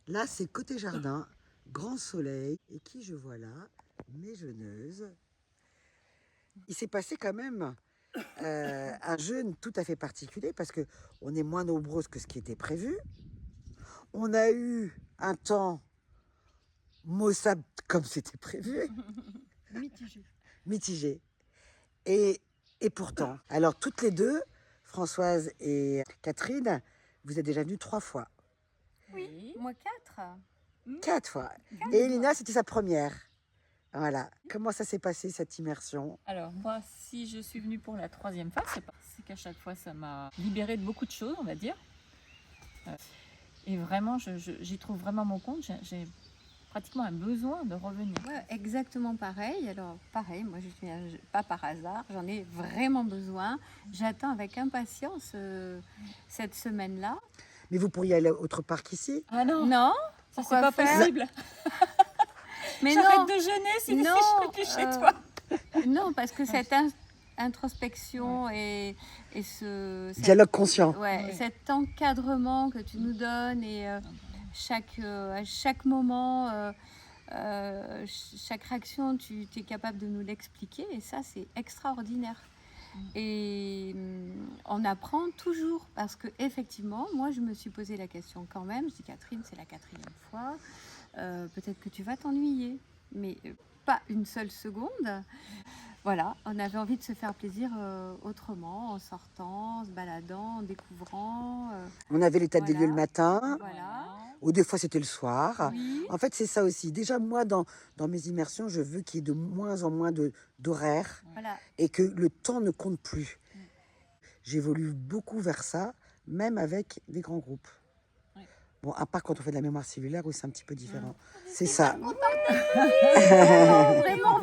Là, c'est côté jardin, grand soleil. Et qui je vois là? Mes jeuneuses. Il s'est passé quand même un jeûne tout à fait particulier parce que on est moins nombreuses que ce qui était prévu. On a eu un temps maussade comme c'était prévu, Mitigé. mitigé. Et, et pourtant, alors toutes les deux, Françoise et Catherine, vous êtes déjà venues 3 fois. Oui, moi 4. 4 fois. Et Elina, c'était sa première. Voilà. Comment ça s'est passé cette immersion? Alors moi, si je suis venue pour la 3e fois, c'est qu'à chaque fois, ça m'a libérée de beaucoup de choses, on va dire. Et vraiment, j'y trouve vraiment mon compte. J'ai pratiquement un besoin de revenir. Ouais, exactement pareil. Alors, pareil, moi, je viens pas par hasard. J'en ai vraiment besoin. J'attends avec impatience cette semaine-là. Mais vous pourriez aller autre part qu'ici? Ah non, Non, ça c'est pourquoi pas faire possible. Mais J'arrête non, de jeûner si non, je serais plus chez toi. non, parce que cette introspection et Dialogue conscient. ouais, cet encadrement que tu nous donnes et à chaque moment, chaque réaction, tu es capable de nous l'expliquer et ça, c'est extraordinaire. Et on apprend toujours parce que effectivement, moi, je me suis posé la question quand même. Je dis Catherine, c'est la 4e fois. Peut-être que tu vas t'ennuyer, mais pas une seule seconde. Voilà, on avait envie de se faire plaisir autrement, en sortant, en se baladant, en découvrant. On avait l'état des lieux le matin, Voilà. ou des fois c'était le soir. Oui. En fait, c'est ça aussi. Déjà, moi, dans mes immersions, je veux qu'il y ait de moins en moins d'horaires Voilà. et que le temps ne compte plus. J'évolue beaucoup vers ça, même avec des grands groupes. Bon, à part quand on fait de la mémoire cellulaire, où c'est un petit peu différent. C'est ça. Vraiment, vraiment.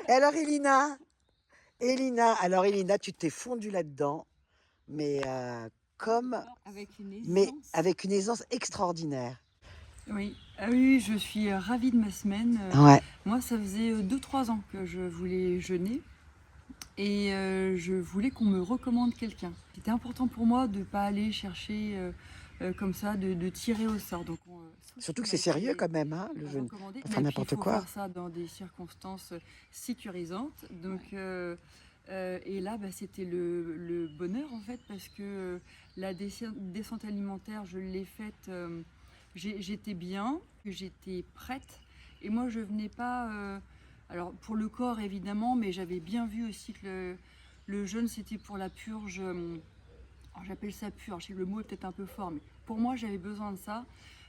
Et alors, Elina, tu t'es fondue là-dedans, mais avec une aisance extraordinaire. Oui, ah oui, je suis ravie de ma semaine. Ouais. Moi, ça faisait 2-3 ans que je voulais jeûner et je voulais qu'on me recommande quelqu'un. C'était important pour moi de ne pas aller chercher comme ça, de tirer au sort. Donc, Surtout que c'est sérieux quand même, hein, le jeûne. Enfin, n'importe quoi. Il faut faire ça dans des circonstances sécurisantes. Donc, et là, c'était le bonheur en fait, parce que la descente alimentaire, je l'ai faite. J'étais bien, j'étais prête. Et moi, je venais pas. Alors, pour le corps évidemment, mais j'avais bien vu aussi que le jeûne, c'était pour la purge. Alors, j'appelle ça purge, le mot est peut-être un peu fort, mais pour moi, j'avais besoin de ça.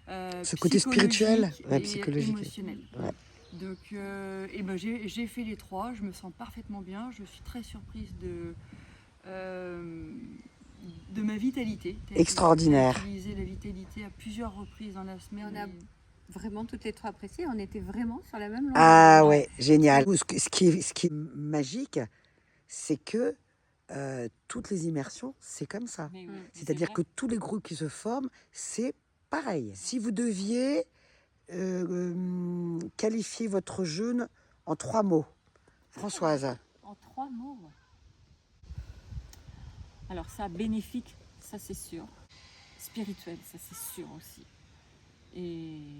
Ce côté spirituel, et psychologique. émotionnel. Ouais. Donc, j'ai fait les 3, je me sens parfaitement bien. Je suis très surprise de ma vitalité. Extraordinaire. J'ai utilisé la vitalité à plusieurs reprises dans la semaine. On a vraiment toutes les 3 appréciées. On était vraiment sur la même longueur. Ah ouais, génial. Ce qui est magique, c'est que toutes les immersions, c'est comme ça. Oui, C'est-à-dire que tous les groupes qui se forment, c'est pareil. Si vous deviez qualifier votre jeûne en 3 mots, Françoise. En 3 mots. Alors ça, bénéfique, ça c'est sûr. Spirituel, ça c'est sûr aussi. Et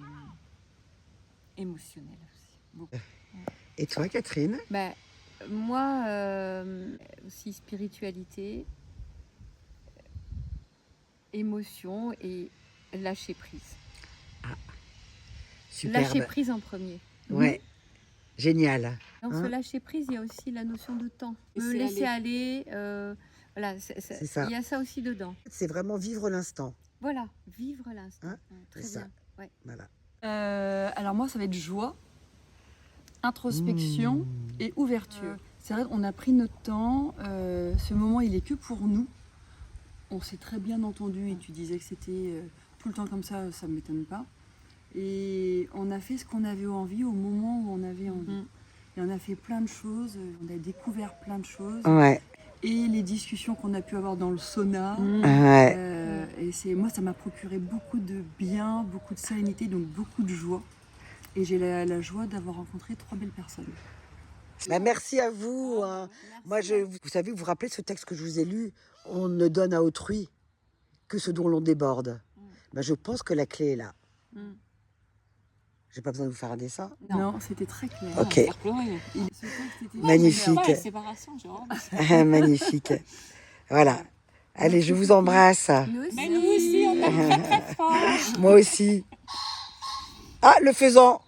émotionnel aussi. Beaucoup. Et toi, Catherine? Ben, moi, aussi spiritualité, émotion et lâcher prise. Superbe. Lâcher prise en premier. Ouais, génial. Dans ce lâcher prise, il y a aussi la notion de temps. Me laisser aller, voilà, C'est ça. il y a ça aussi dedans. C'est vraiment vivre l'instant. Voilà, vivre l'instant. Hein, Très c'est ça. bien. Ouais. Voilà. Alors moi, ça va être joie, introspection et ouverture. C'est vrai qu'on a pris notre temps. Ce moment, il est que pour nous. On s'est très bien entendu et tu disais que c'était tout le temps comme ça ne m'étonne pas. Et on a fait ce qu'on avait envie au moment où on avait envie. Et on a fait plein de choses, on a découvert plein de choses. Ouais. Et les discussions qu'on a pu avoir dans le sauna. Ouais. Et moi, ça m'a procuré beaucoup de bien, beaucoup de sérénité, donc beaucoup de joie. Et j'ai la joie d'avoir rencontré 3 belles personnes. Bah, merci à vous. Hein. Moi, vous savez, vous vous rappelez ce texte que je vous ai lu? On ne donne à autrui que ce dont l'on déborde. Ben, je pense que la clé est là. Mm. J'ai pas besoin de vous faire un dessin. Non, c'était très clair. Ok. Faire pleurer. Ce texte était Magnifique. Ouais, séparation, j'ai horreur. Magnifique. Voilà. Allez, je vous embrasse. Nous aussi. Mais nous aussi, on t'aime très très fort. Moi aussi. Ah, le faisan.